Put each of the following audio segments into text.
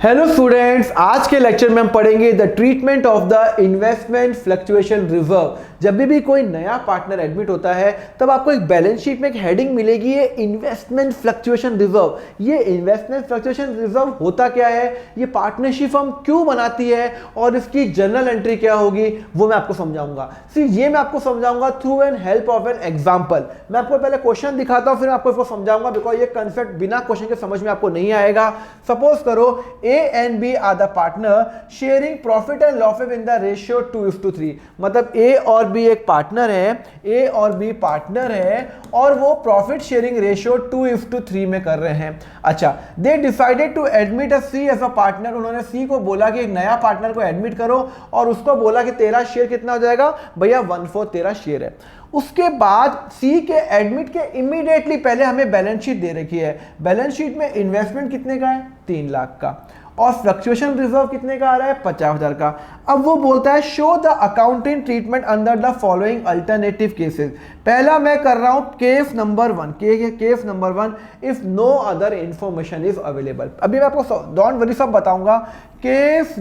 Hello students, आज के lecture में हम पढ़ेंगे the treatment of the investment fluctuation reserve. जब भी कोई नया पार्टनर एडमिट होता है तब आपको एक बैलेंस शीट में एक हेडिंग मिलेगी, ये इन्वेस्टमेंट फ्लक्चुएशन रिजर्व। ये इन्वेस्टमेंट फ्लक्चुएशन रिजर्व होता क्या है, ये पार्टनरशिप फर्म क्यों बनाती है और इसकी जनरल एंट्री क्या होगी, वो मैं आपको समझाऊंगा। ये मैं आपको समझाऊंगा through an help of an example. मैं आपको पहले क्वेश्चन दिखाता हूं, फिर आपको इसको समझाऊंगा, बिकॉज ये कंसेप्ट बिना क्वेश्चन के समझ में आपको नहीं आएगा। सपोज करो A and B are the partner sharing profit and losses in the ratio 2:3। मतलब A और B एक पार्टनर है, A और B पार्टनर है और वो प्रॉफिट शेयरिंग रेशियो 2:3 में कर रहे हैं। अच्छा, they decided to admit a C as a partner. उन्होंने C को बोला कि एक नया पार्टनर को एडमिट करो और उसको बोला कि तेरा शेयर कितना हो जाएगा, भैया 1/4 तेरा शेयर है। उसके बाद C के एडमिट के इमीडिएटली पहले हमें बैलेंस शीट दे रखी है। बैलेंस शीट में इन्वेस्टमेंट कितने का है, 3 लाख का, और फ्लक्चुएशन रिजर्व कितने का आ रहा है, 50,000 का। अब वो बोलता है show the accounting treatment under the following alternative cases. पहला मैं कर रहा हूं case number 1। Case number 1, if no other information is available. अभी मैं आपको डोंट वरी सब बताऊंगा। केस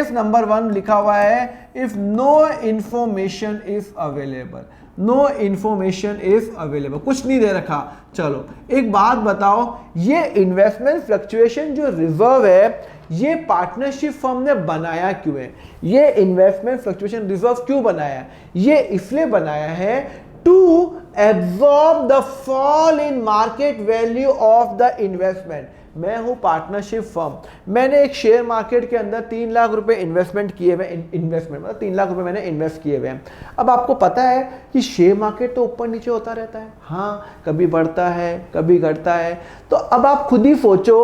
नंबर 1 लिखा हुआ है if no information is available. No information is available, कुछ नहीं दे रखा। चलो एक बात बताओ, ये इन्वेस्टमेंट फ्लक्चुएशन जो रिजर्व है ये पार्टनरशिप फर्म ने बनाया क्यों है? ये इन्वेस्टमेंट फ्लक्चुएशन रिजर्व क्यों बनाया है? ये इसलिए बनाया है to absorb the fall in market value of the investment. मैं हूं पार्टनरशिप फर्म, मैंने एक शेयर मार्केट के अंदर 3 लाख रुपए इन्वेस्टमेंट किए हुए, इन्वेस्टमेंट मतलब 3 लाख रुपए मैंने इन्वेस्ट किए हुए हैं। अब आपको पता है कि शेयर मार्केट तो ऊपर नीचे होता रहता है, हाँ कभी बढ़ता है कभी घटता है। तो अब आप खुद ही सोचो,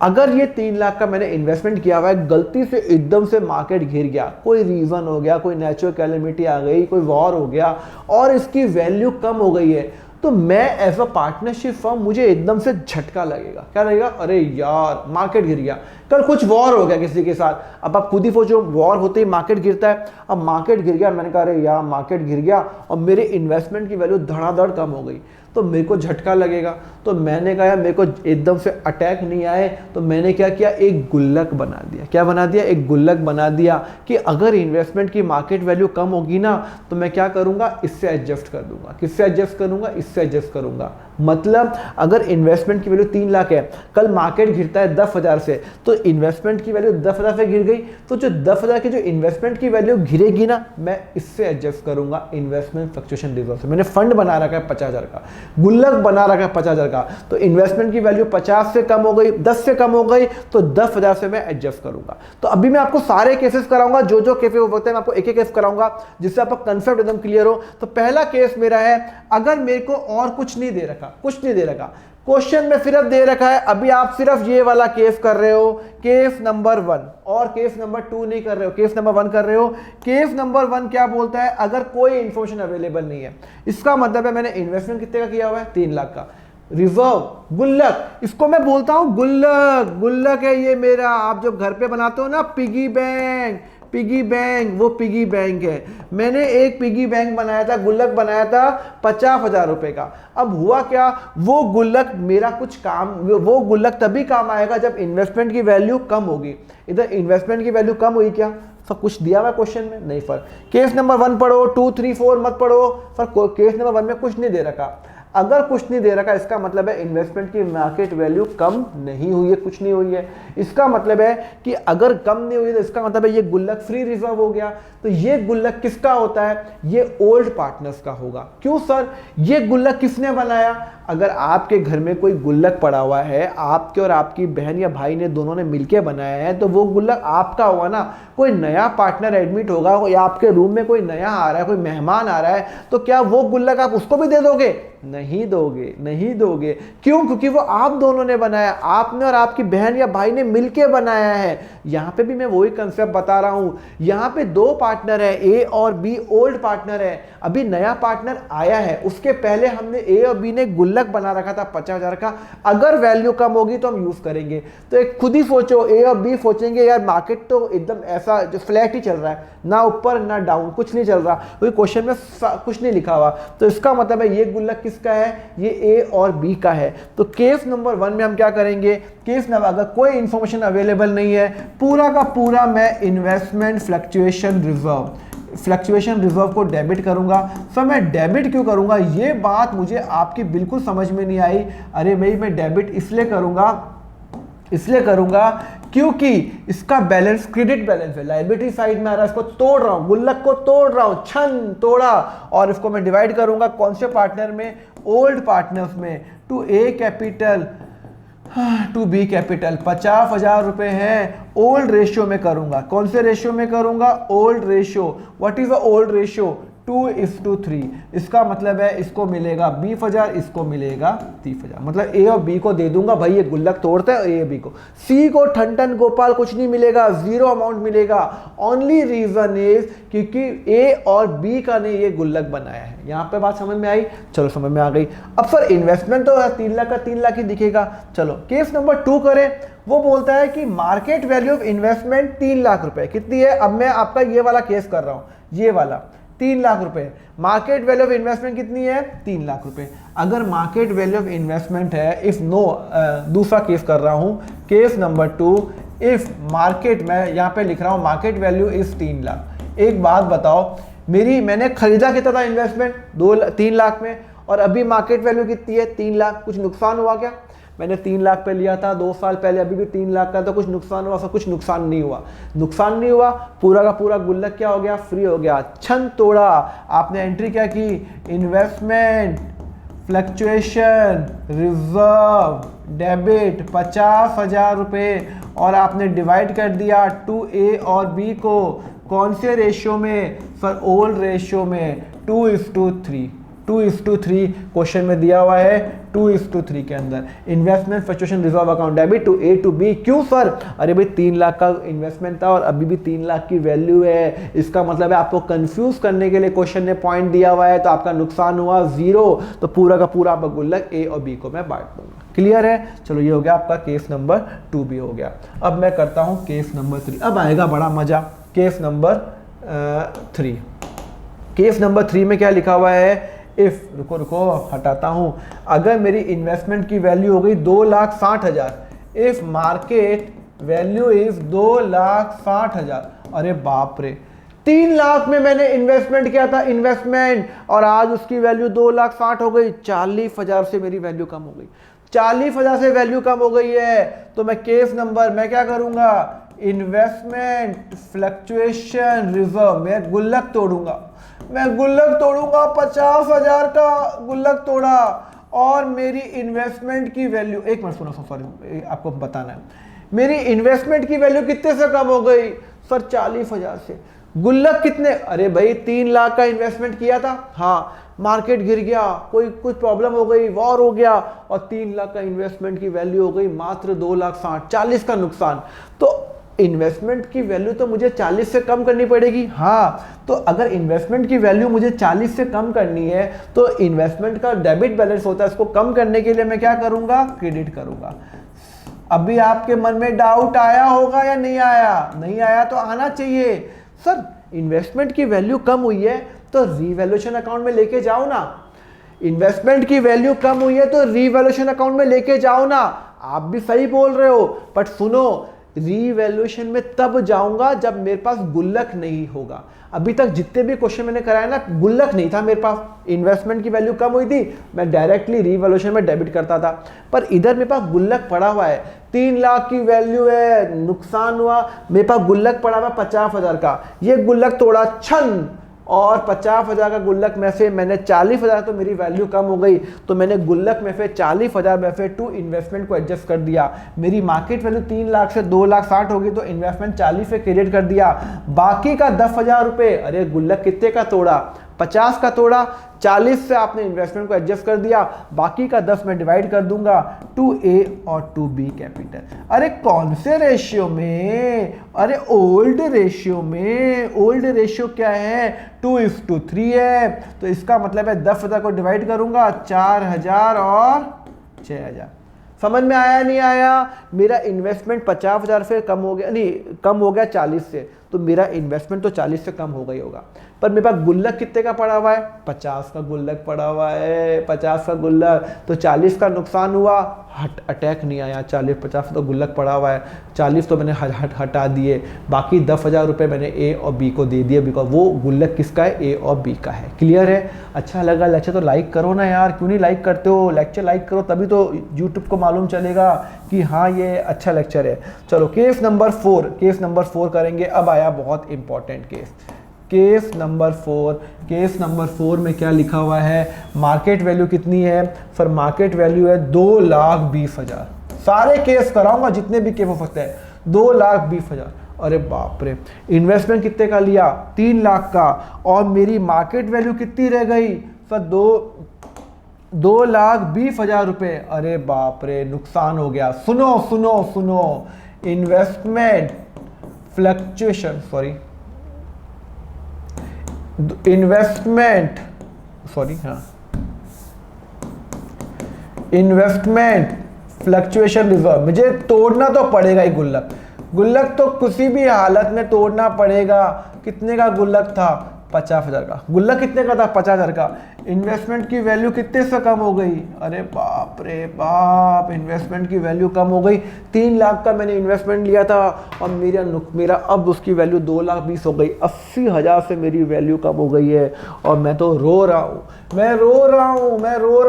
अगर ये 3 लाख का मैंने इन्वेस्टमेंट किया हुआ है, गलती से एकदम से मार्केट गिर गया, कोई रीजन हो गया, कोई नेचुरल कैलेमिटी आ गई, कोई वॉर हो गया और इसकी वैल्यू कम हो गई है, तो मैं एज अ पार्टनरशिप फर्म मुझे एकदम से झटका लगेगा। क्या लगेगा, अरे यार मार्केट गिर गया, कल कुछ वॉर हो गया किसी के साथ। अब आप खुद ही सोचो, वॉर होते ही मार्केट गिरता है। अब मार्केट गिर गया, मैंने कहा अरे यार मार्केट गिर गया और मेरे इन्वेस्टमेंट की वैल्यू धड़ाधड़ कम हो गई, तो मेरे को झटका लगेगा। तो मैंने कहा मेरे को एकदम से अटैक नहीं आए, तो मैंने क्या किया, एक गुल्लक बना दिया। क्या बना दिया, एक गुल्लक बना दिया कि अगर इन्वेस्टमेंट की मार्केट वैल्यू कम होगी ना तो मैं क्या करूंगा, इससे एडजस्ट कर दूंगा। किससे एडजस्ट करूंगा, इससे एडजस्ट करूंगा। मतलब अगर इन्वेस्टमेंट की वैल्यू 3 लाख है, कल मार्केट गिरता है 10,000 से, तो इन्वेस्टमेंट की वैल्यू 10,000 से गिर गई, तो जो 10,000 की जो इन्वेस्टमेंट की वैल्यू गिरेगी ना, मैं इससे एडजस्ट करूंगा इन्वेस्टमेंट फ्लक्चुएशन रिजर्व से। मैंने फंड बना रखा है 50,000 का, गुल्लक बना रखा है 50,000 का, तो इन्वेस्टमेंट की वैल्यू 50 से कम हो गई, 10 से कम हो गई, तो 10,000 से मैं एडजस्ट करूंगा। तो अभी मैं आपको सारे केसेस कराऊंगा, जो जो केसेस होते हैं मैं आपको एक एक केस कराऊंगा जिससे आपका कंसेप्ट एकदम क्लियर हो। तो पहला केस मेरा है, अगर मेरे को और कुछ नहीं दे रखा, कुछ नहीं दे रखा, क्वेश्चन में सिर्फ दे रखा है, अभी आप सिर्फ ये वाला केस कर रहे हो, केस नंबर 1, और केस नंबर 2 नहीं कर रहे हो, केस नंबर 1 कर रहे हो। केस नंबर 1 क्या बोलता है, अगर कोई इंफॉर्मेशन अवेलेबल नहीं है, इसका मतलब है मैंने इन्वेस्टमेंट कितने का किया हुआ है, 3 लाख का, रिजर्व गुल्लक, इसको मैं बोलता हूं गुल्लक। गुल्लक है ये मेरा, आप जब घर पे बनाते हो ना पिगी बैंक, पिगी बैंक, वो पिगी बैंक है। मैंने एक पिगी बैंक बनाया था, गुल्लक बनाया था 50,000 रुपए का। अब हुआ क्या, वो गुल्लक मेरा कुछ काम, वो गुल्लक तभी काम आएगा जब इन्वेस्टमेंट की वैल्यू कम होगी। इधर इन्वेस्टमेंट की वैल्यू कम हुई, क्या सब कुछ दिया हुआ क्वेश्चन में, नहीं फर्क। केस नंबर 1 पढ़ो, 2, 3, 4 मत पढ़ो, पर केस नंबर 1 में कुछ नहीं दे रखा। अगर कुछ नहीं दे रखा, इसका मतलब है इन्वेस्टमेंट की मार्केट वैल्यू कम नहीं हुई है, कुछ नहीं हुई है। इसका मतलब है कि अगर कम नहीं हुई है तो इसका मतलब है ये गुल्लक फ्री रिजर्व हो गया। तो ये गुल्लक किसका होता है, ये ओल्ड पार्टनर्स का होगा। क्यों सर, ये गुल्लक किसने बनाया? अगर आपके घर में कोई गुल्लक पड़ा हुआ है, आपके और आपकी बहन या भाई ने दोनों ने मिलकर बनाया है, तो वो गुल्लक आपका होगा ना। कोई नया पार्टनर एडमिट होगा या आपके रूम में कोई नया आ रहा है, कोई मेहमान आ रहा है, तो क्या वो गुल्लक आप उसको भी दे दोगे? नहीं दोगे, नहीं दोगे। क्यों? क्योंकि वो आप दोनों ने बनाया, आपने और आपकी बहन या भाई ने मिलके बनाया है। यहां पे भी मैं वही कंसेप्ट बता रहा हूं, यहां पे 2 पार्टनर है, ए और बी ओल्ड पार्टनर है, अभी नया पार्टनर आया है, उसके पहले हमने ए और बी ने गुल्लक बना रखा था 50,000 का। अगर वैल्यू कम होगी तो हम यूज करेंगे। तो एक खुद ही सोचो, ए और बी सोचेंगे यार मार्केट तो एकदम ऐसा जो फ्लैट ही चल रहा है, ना ऊपर ना डाउन, कुछ नहीं चल रहा, क्योंकि क्वेश्चन में कुछ नहीं लिखा हुआ। तो इसका मतलब है ये गुल्लक किसका है, ये ए और बी का है। तो केस नंबर 1 में हम क्या करेंगे, केस नंबर अगर कोई इंफॉर्मेशन अवेलेबल नहीं है, पूरा का पूरा मैं इन्वेस्टमेंट फ्लक्चुएशन रिजर्व को डेबिट करूंगा। सर मैं डेबिट क्यों करूंगा, ये बात मुझे आपकी बिल्कुल समझ में नहीं आई। अरे भाई मैं डेबिट इसलिए करूंगा क्योंकि इसका बैलेंस क्रेडिट बैलेंस है, लायबिलिटी साइड में आ रहा है, इसको तोड़ रहा हूं, गुल्लक को तोड़ रहा हूं, छन तोड़ा, और इसको मैं डिवाइड करूंगा कौन से पार्टनर में, ओल्ड पार्टनर्स में, to A capital to B capital. 50,000 रुपए है, ओल्ड रेशियो में करूंगा। कौन से रेशियो में करूंगा, old ratio. What is the old ratio, 2:3। इसका मतलब है इसको मिलेगा 20,000, इसको मिलेगा 30,000। मतलब ए और बी को दे दूंगा, भाई ये गुल्लक तोड़ते हैं, ए और बी को। सी को ठन गोपाल कुछ नहीं मिलेगा, 0 अमाउंट मिलेगा। ओनली रीजन इज क्योंकि ए और बी का ने ये गुल्लक बनाया है। यहां पे बात समझ में आई, चलो समझ में आ गई। अब सर इन्वेस्टमेंट तो 3 लाख का 3 लाख ही दिखेगा। चलो केस नंबर 2 करें। वो बोलता है कि market value of investment 3 lakh रुपए कितनी है। अब मैं आपका ये वाला केस कर रहा हूं, ये वाला 3 लाख रुपए। मार्केट वैल्यू ऑफ इन्वेस्टमेंट कितनी है, 3 लाख रुपए। अगर मार्केट वैल्यू ऑफ इन्वेस्टमेंट है, इफ नो, दूसरा केस कर रहा हूं, केस नंबर 2, इफ मार्केट, मैं यहां पे लिख रहा हूं मार्केट वैल्यू इज 3 लाख। एक बात बताओ, मैंने खरीदा कितना था इन्वेस्टमेंट 3 लाख में, और अभी मार्केट वैल्यू कितनी है, 3 लाख। कुछ नुकसान हुआ क्या, मैंने 3 लाख पे लिया था 2 साल पहले, अभी भी 3 लाख का, तो कुछ नुकसान हुआ, सब कुछ नुकसान नहीं हुआ। पूरा का पूरा गुल्लक क्या हो गया, फ्री हो गया, छन तोड़ा। आपने एंट्री क्या की, इन्वेस्टमेंट फ्लक्चुएशन रिजर्व डेबिट 50,000 रुपए, और आपने डिवाइड कर दिया 2A और B को कौन से रेशियो में, सर ओल्ड रेशियो में, 2:3। 2:3 क्वेश्चन में दिया हुआ है, 2:3 के अंदर investment fluctuation reserve account debit to A to B. क्यों सर, अरे भाई 3 लाख का इन्वेस्टमेंट था और अभी भी 3 लाख की वैल्यू है। इसका मतलब है आपको कंफ्यूज करने के लिए क्वेश्चन ने पॉइंट दिया हुआ है, तो आपका नुकसान हुआ 0, तो पूरा का पूरा आपका गुल्लक ए और बी को मैं बांट दूंगा। क्लियर है, चलो ये हो गया आपका केस नंबर 2 भी हो गया। अब मैं करता हूं केस नंबर 3, अब आएगा बड़ा मजा। केस नंबर 3, केस नंबर 3 में क्या लिखा हुआ है, इफ, रुको हटाता हूं, अगर मेरी इन्वेस्टमेंट की वैल्यू हो गई 2,60,000, इफ मार्केट वैल्यू इज 2,60,000, अरे बाप रे, 3 लाख में मैंने इन्वेस्टमेंट किया था, और आज उसकी वैल्यू 2,60,000 हो गई। 40,000 से मेरी वैल्यू कम हो गई, 40,000 से वैल्यू कम हो गई है। तो मैं केस नंबर, मैं क्या करूंगा, इन्वेस्टमेंट फ्लक्चुएशन रिजर्व में गुल्लक तोड़ूंगा। 50,000 का गुल्लक तोड़ा, और मेरी इन्वेस्टमेंट की वैल्यू, एक मिनट सुनो, सॉरी आपको बताना है, मेरी इन्वेस्टमेंट की वैल्यू कितने से कम हो गई, सर 40,000 से। गुल्लक कितने, अरे भाई 3 लाख का इन्वेस्टमेंट किया था, हाँ, मार्केट गिर गया, कुछ प्रॉब्लम हो गई, वॉर हो गया, और 3 लाख का इन्वेस्टमेंट की वैल्यू हो गई मात्र 2,60,000, 40 का नुकसान। तो इन्वेस्टमेंट की वैल्यू तो मुझे 40 से कम करनी पड़ेगी। हाँ, तो अगर इन्वेस्टमेंट की वैल्यू मुझे 40 से कम करनी है, तो इन्वेस्टमेंट का डेबिट बैलेंस होता है, इसको कम करने के लिए मैं क्या करूंगा, क्रेडिट करूंगा। अभी आपके मन में डाउट आया होगा या नहीं आया, नहीं आया तो आना चाहिए। सर इन्वेस्टमेंट की वैल्यू कम हुई है तो रीवैल्यूएशन अकाउंट में लेके जाओ ना, इन्वेस्टमेंट की वैल्यू कम हुई है तो रीवैल्यूएशन अकाउंट में लेके जाओ ना। आप भी सही बोल रहे हो, बट सुनो, रीवैल्यूएशन में तब जाऊंगा जब मेरे पास गुल्लक नहीं होगा। अभी तक जितने भी क्वेश्चन मैंने कराया ना, गुल्लक नहीं था मेरे पास, इन्वेस्टमेंट की वैल्यू कम हुई थी, मैं डायरेक्टली रीवैल्यूएशन में डेबिट करता था। पर इधर मेरे पास गुल्लक पड़ा हुआ है, 3 लाख की वैल्यू है, नुकसान हुआ, मेरे पास गुल्लक पड़ा हुआ 50,000 का, ये गुल्लक तोड़ा, छन, और 50,000 का गुल्लक में से मैंने 40,000, तो मेरी वैल्यू कम हो गई, तो मैंने गुल्लक में से 40,000 में से टू इन्वेस्टमेंट को एडजस्ट कर दिया। मेरी मार्केट वैल्यू 3 लाख से 2,60,000 होगी, तो इन्वेस्टमेंट 40 से क्रेडिट कर दिया। बाकी का 10,000 रुपये, अरे गुल्लक कितने का तोड़ा, 50 का तोड़ा, 40 से आपने इन्वेस्टमेंट को एडजस्ट कर दिया, बाकी का 10 में डिवाइड कर दूंगा 2A और 2B कैपिटल। अरे कौन से रेशियो में, अरे ओल्ड रेशियो में। ओल्ड रेशियो क्या है, 2:3 है, तो इसका मतलब है 10,000 को डिवाइड करूंगा 4,000 और 6,000। समझ में आया नहीं आया, मेरा इन्वेस्टमेंट 50,000 से कम हो गया, नहीं कम हो गया 40 से, तो मेरा इन्वेस्टमेंट तो 40 से कम हो गई होगा। पर मेरे पास गुल्लक कितने का पड़ा हुआ है, 50 का गुल्लक पड़ा हुआ है, 50 का गुल्लक, तो 40 का नुकसान हुआ, अटैक नहीं आया, 40-50 तो गुल्लक पड़ा हुआ है, 40 तो मैंने हटा दिए, बाकी 10,000 रुपये मैंने ए और बी को दे दिए, बिकॉज वो गुल्लक किसका है, ए और बी का है। क्लियर है? अच्छा लगा लेक्चर तो लाइक करो ना यार, क्यों नहीं लाइक करते हो? लेक्चर लाइक करो तभी तो यूट्यूब को मालूम चलेगा कि हाँ ये अच्छा लेक्चर है। चलो केस नंबर 4 करेंगे। अब आया बहुत इंपॉर्टेंट केस नंबर 4 में क्या लिखा हुआ है, मार्केट वैल्यू कितनी है सर, मार्केट वैल्यू है 2,20,000। सारे केस कराऊंगा जितने भी केस हो सकते हैं, 2,20,000। अरे बाप रे, इन्वेस्टमेंट कितने का लिया, 3 लाख का, और मेरी मार्केट वैल्यू कितनी रह गई सर, 2,20,000 रुपये। अरे बाप रे, नुकसान हो गया। सुनो, investment fluctuation, investment fluctuation reserve, मुझे तोड़ना तो पड़ेगा ही गुल्लक तो किसी भी हालत में तोड़ना पड़ेगा। कितने का गुल्लक था, 50,000 का। गुल्लक कितने का था, 50,000 का। इन्वेस्टमेंट की वैल्यू कितने से कम हो गई, अरे बाप रे बाप, इन्वेस्टमेंट की वैल्यू कम हो गई। 3 लाख का मैंने इन्वेस्टमेंट लिया था और मेरा अब उसकी वैल्यू 2,20,000 हो गई। 80,000 से मेरी वैल्यू कम हो गई है और मैं तो रो रहा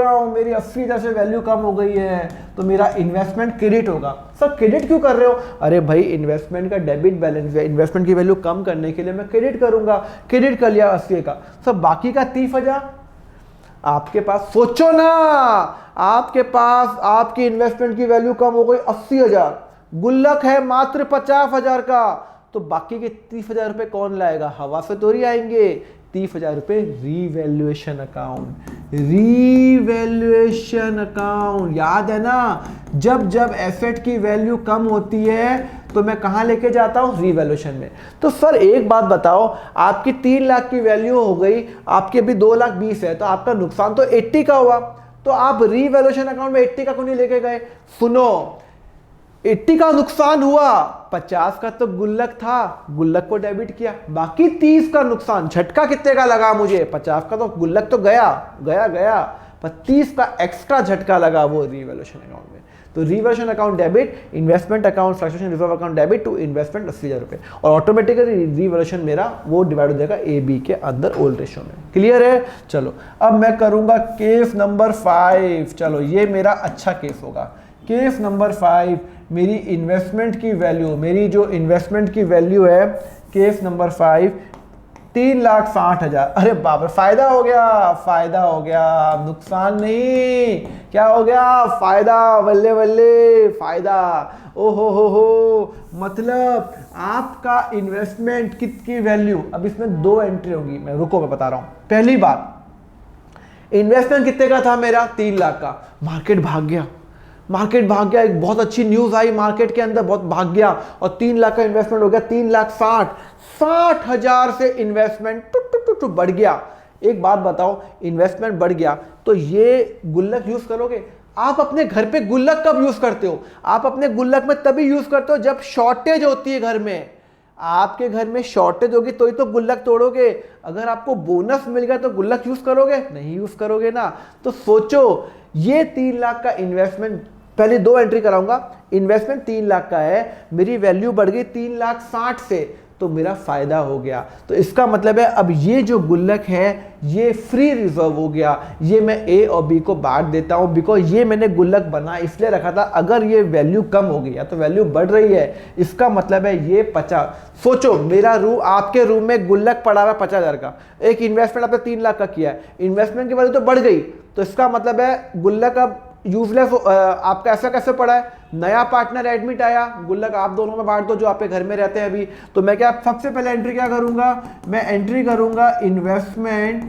हूँ, मेरी 80,000 से वैल्यू कम हो गई है, तो मेरा इन्वेस्टमेंट क्रेडिट होगा। सर क्रेडिट क्यों कर रहे हो, अरे भाई इन्वेस्टमेंट का डेबिट बैलेंस है, इन्वेस्टमेंट की वैल्यू कम करने के लिए मैं क्रेडिट करूंगा। क्रेडिट कर लिया 80 का। सर बाकी का 30,000 आपके पास, सोचो ना, आपके पास आपकी इन्वेस्टमेंट की वैल्यू कम हो गई 80,000, गुल्लक है मात्र 50,000 का, तो बाकी के 30,000 रुपए कौन लाएगा, हवा से तो नहीं आएंगे। 30,000 रुपए रीवैल्यूएशन अकाउंट, याद है ना, जब एसेट की वैल्यू कम होती है तो मैं कहां लेके जाता हूं, रीवैल्यूएशन में। तो सर एक बात बताओ, आपकी 3 लाख की वैल्यू हो गई, आपकी अभी 2,20,000 है, तो आपका नुकसान तो 80 का हुआ, तो आप रीवैल्यूएशन अकाउंट में 80 का क्यों नहीं लेके गए। सुनो, 80 का नुकसान हुआ, 50 का तो गुल्लक था, गुल्लक को डेबिट किया, बाकी 30 का नुकसान, झटका कितने का लगा मुझे, 50 का तो गुल्लक तो गया, पर 30 का एक्स्ट्रा झटका लगा वो रीवैल्यूएशन अकाउंट में। तो revaluation account debit, investment account fluctuation reserve account debit to investment 80,000 रुपए, और ऑटोमेटिकली रीवैल्यूएशन मेरा वो डिवाइड हो जाएगा ए बी के अंदर ओल्ड रेशियो में। क्लियर है? चलो अब मैं करूंगा केस नंबर 5। चलो ये मेरा अच्छा केस होगा। केस नंबर 5, मेरी इन्वेस्टमेंट की वैल्यू, मेरी जो इन्वेस्टमेंट की वैल्यू है, केस नंबर 5, 3,60,000। अरे बाप रे, फायदा हो गया, नुकसान नहीं, क्या हो गया, फायदा, बल्ले फायदा। हो, मतलब आपका इन्वेस्टमेंट कितनी वैल्यू, अब इसमें 2 एंट्री होगी, मैं बता रहा हूं। पहली बात, इन्वेस्टमेंट कितने का था मेरा, 3 लाख का, मार्केट भाग गया, एक बहुत अच्छी न्यूज आई मार्केट के अंदर, बहुत भाग गया और 3 लाख का इन्वेस्टमेंट हो गया 3,60,000 से इन्वेस्टमेंट बढ़ गया। एक बात बताओ, इन्वेस्टमेंट बढ़ गया तो ये गुल्लक यूज करोगे? आप अपने घर पे गुल्लक कब यूज करते हो? आप अपने गुल्लक में तभी यूज करते हो जब शॉर्टेज होती है घर में। आपके घर में शॉर्टेज होगी तो ही तो गुल्लक तोड़ोगे। अगर आपको बोनस मिल गया तो गुल्लक यूज करोगे? नहीं यूज करोगे ना। तो सोचो, ये 3 लाख का इन्वेस्टमेंट, पहले 2 एंट्री कराऊंगा, इन्वेस्टमेंट 3 लाख का है, मेरी वैल्यू बढ़ गई 3,60,000 से, तो मेरा फायदा हो गया। तो इसका मतलब है अब ये जो गुल्लक है ये फ्री रिजर्व हो गया, ये मैं ए और बी को बांट देता हूं, बिकॉज ये मैंने गुल्लक बना इसलिए रखा था, अगर ये वैल्यू कम हो गई या तो वैल्यू बढ़ रही है, इसका मतलब है ये 50। सोचो, मेरा रूम, आपके रूम में गुल्लक पड़ा हुआ 50,000 का, एक इन्वेस्टमेंट आपने 3 लाख का किया है, इन्वेस्टमेंट की वैल्यू तो बढ़ गई, तो इसका मतलब है गुल्लक अब यूजलेस। आपका ऐसा कैसे पड़ा है, नया पार्टनर एडमिट आया, गुल्लक आप दोनों में बांट दो जो आपके घर में रहते हैं अभी। तो मैं क्या, सबसे पहले एंट्री क्या करूंगा, मैं एंट्री करूंगा इन्वेस्टमेंट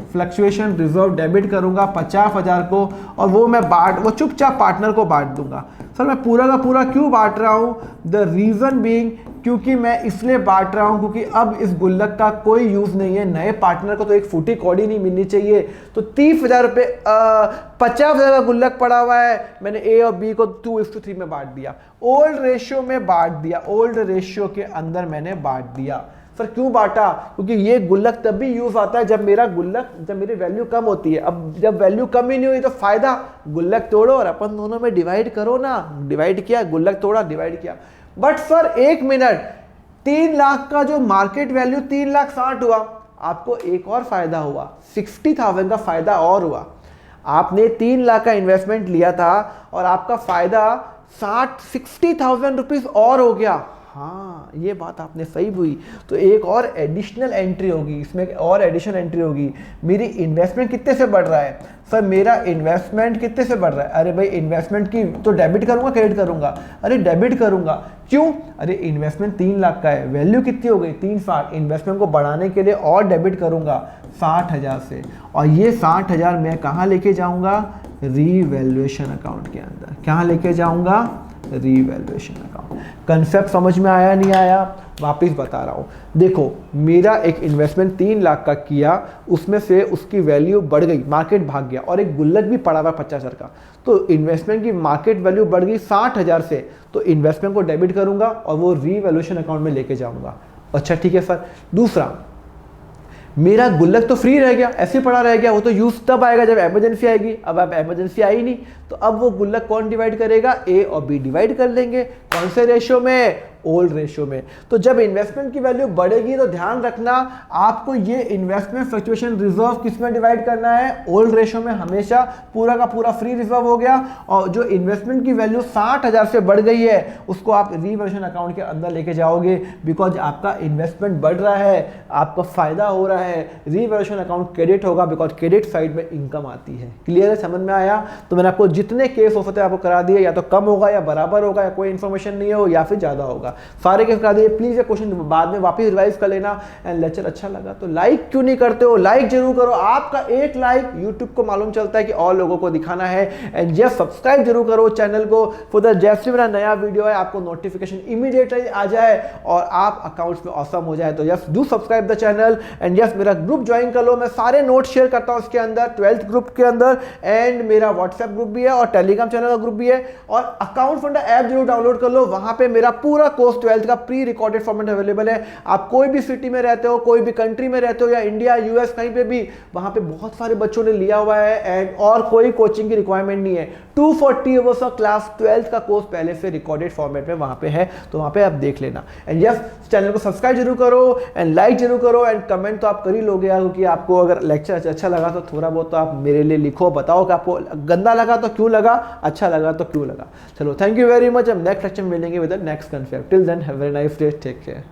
फ्लक्चुएशन रिजर्व, डेबिट करूंगा 50,000 को, और वो चुपचाप पार्टनर को बांट दूंगा। सर मैं पूरा का पूरा क्यों बांट रहा हूं, द रीजन बीइंग क्योंकि मैं इसलिए बांट रहा हूं क्योंकि अब इस गुल्लक का कोई यूज नहीं है, नए पार्टनर को तो एक फूटी कौड़ी नहीं मिलनी चाहिए। तो 30,000 रुपये 50,000 का गुल्लक पड़ा हुआ है, मैंने ए और बी को 2:3 में बांट दिया, ओल्ड रेशियो में बांट दिया, ओल्ड रेशियो के अंदर मैंने बांट दिया। सर क्यों बांटा? क्योंकि ये गुल्लक तब भी यूज आता है जब मेरी वैल्यू कम होती है। अब जब वैल्यू कम ही नहीं हुई तो फायदा, गुल्लक तोड़ो और अपन दोनों में डिवाइड करो ना। डिवाइड किया, गुल्लक तोड़ा, डिवाइड किया। बट सर 1 मिनट, 3 लाख का जो मार्केट वैल्यू 3,60,000 हुआ, आपको एक और फायदा हुआ, 60,000 का फायदा और हुआ। आपने 3 लाख का इन्वेस्टमेंट लिया था और आपका फायदा 60,000 रुपीज और हो गया। हाँ, ये बात आपने सही हुई। तो एक और एडिशनल एंट्री होगी, इसमें एक और एडिशनल एंट्री होगी। मेरी इन्वेस्टमेंट कितने से बढ़ रहा है? सर मेरा इन्वेस्टमेंट कितने से बढ़ रहा है? अरे भाई इन्वेस्टमेंट की तो डेबिट करूंगा क्रेडिट करूंगा? अरे डेबिट करूंगा। क्यों? अरे इन्वेस्टमेंट 3 लाख का है, वैल्यू कितनी हो गई? 360। इन्वेस्टमेंट को बढ़ाने के लिए और डेबिट करूंगा 60,000 से, और ये 60,000 मैं कहाँ लेके जाऊंगा? रीवैल्यूएशन अकाउंट के अंदर। कहाँ लेके जाऊंगा? Revaluation account. कंसेप्ट समझ में आया नहीं आया? वापिस बता रहा हूँ। देखो मेरा एक इन्वेस्टमेंट 3 लाख का किया, उसमें से उसकी वैल्यू बढ़ गई, मार्केट भाग गया, और एक गुल्लक भी पड़ा हुआ 50,000 का, तो इन्वेस्टमेंट की मार्केट वैल्यू बढ़ गई 60,000 से, तो इन्वेस्टमेंट को डेबिट करूंगा और वो रीवैल्यूएशन अकाउंट में लेके जाऊंगा। अच्छा ठीक है सर। दूसरा, मेरा गुल्लक तो फ्री रह गया, ऐसे पड़ा रह गया, वो तो यूज तब आएगा जब इमरजेंसी आएगी। अब इमरजेंसी आई नहीं, तो अब वो गुल्लक कौन डिवाइड करेगा? ए और बी डिवाइड कर लेंगे। कौन से रेशियो में? ओल्ड रेशियो में। तो जब इन्वेस्टमेंट की वैल्यू बढ़ेगी तो ध्यान रखना, आपको ये इन्वेस्टमेंट फ्लक्चुएशन रिजर्व किस में डिवाइड करना है? ओल्ड रेशियो में। हमेशा पूरा का पूरा फ्री रिजर्व हो गया, और जो इन्वेस्टमेंट की वैल्यू 60,000 से बढ़ गई है उसको आप रीवैल्यूएशन अकाउंट के अंदर लेके जाओगे, बिकॉज आपका इन्वेस्टमेंट बढ़ रहा है, आपका फायदा हो रहा है। रीवैल्यूएशन अकाउंट क्रेडिट होगा, बिकॉज क्रेडिट साइड में इनकम आती है। क्लियर है? समझ में आया? तो मैंने आपको जितने केस हो सकते हैं आपको करा दिए, या तो कम होगा या बराबर होगा, या कोई इन्फॉर्मेशन नहीं हो, या फिर ज्यादा होगा। सारे केस करा दिए। प्लीज ये क्वेश्चन बाद में वापस रिवाइज कर लेना। एंड लेक्चर अच्छा लगा तो लाइक क्यों नहीं करते हो? लाइक जरूर करो। आपका एक लाइक यूट्यूब को मालूम चलता है कि और लोगों को दिखाना है। एंड यस, सब्सक्राइब जरूर करो चैनल को, फॉर दैट जैसे मेरा नया वीडियो है आपको नोटिफिकेशन इमीडिएटली आ जाए और आप अकाउंट्स में ऑसम हो जाए। तो yes, do subscribe the channel. And yes, मेरा ग्रुप ज्वाइन कर लो, मैं सारे नोट शेयर करता हूं उसके अंदर, 12th ग्रुप के अंदर। एंड मेरा व्हाट्सएप ग्रुप भी है और टेलीग्राम चैनल का ग्रुप भी है। और अकाउंट फंडा ऐप जरूर डाउनलोड कर लो, वहां पे मेरा पूरा कोर्स 12th का प्री रिकॉर्डेड फॉर्मेट अवेलेबल है। आप कोई भी सिटी में रहते हो, कोई भी कंट्री में रहते हो, या इंडिया यूएस कहीं पे भी, वहां पे बहुत सारे बच्चों ने लिया हुआ है। एंड और कोई कोचिंग की रिक्वायरमेंट नहीं है। 240 आवर्स का क्लास 12th का कोर्स पहले से रिकॉर्डेड फॉर्मेट में वहां पे है, तो वहां पे आप देख लेना। एंड यस, चैनल को सब्सक्राइब जरूर करो एंड लाइक जरूर करो। एंड कमेंट तो आप कर ही लोगे यार, क्योंकि आपको अगर लेक्चर अच्छा लगा तो थोड़ा बहुत तो आप मेरे लिए लिखो, बताओ कि आपको गंदा लगा तो क्यों लगा, अच्छा लगा तो क्यों लगा। चलो, थैंक यू वेरी मच। हम नेक्स्ट लेक्चर में मिलेंगे with the next concept. Till then have a very nice day, take care.